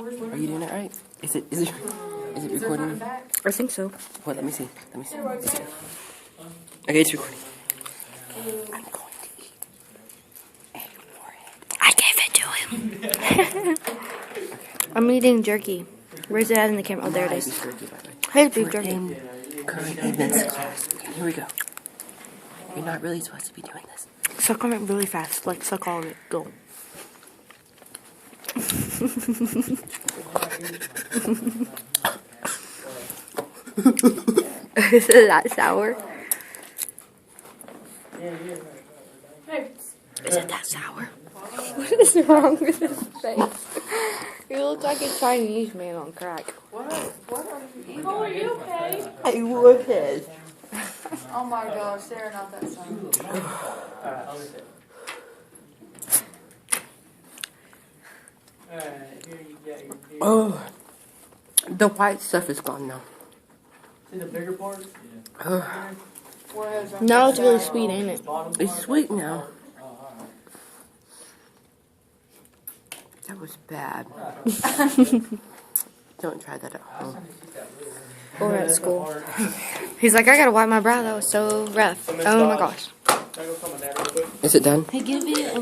Are you doing it right? Is it recording? I think so. What? Let me see. Okay, it's recording. I'm going to eat a Warhead. I gave it to him. I'm eating jerky. Where's it at in the camera? Oh, there it is. Hey, beef jerky. In current events class. Here we go. You're not really supposed to be doing this. Suck on it really fast. Like, suck all of it. Go. Is it that sour? Is it that sour? What is wrong with his face? You look like a Chinese man on crack. What are you eating? Are you okay? A Warhead. Oh my gosh, Sarah, not that sound. Oh, the white stuff is gone now. See the bigger part? No, it's really sweet, ain't it? It's sweet now. That was bad. Don't try that at home. Or at school. He's like, I gotta wipe my brow. That was so rough. Oh my gosh. Is it done? Hey, give it a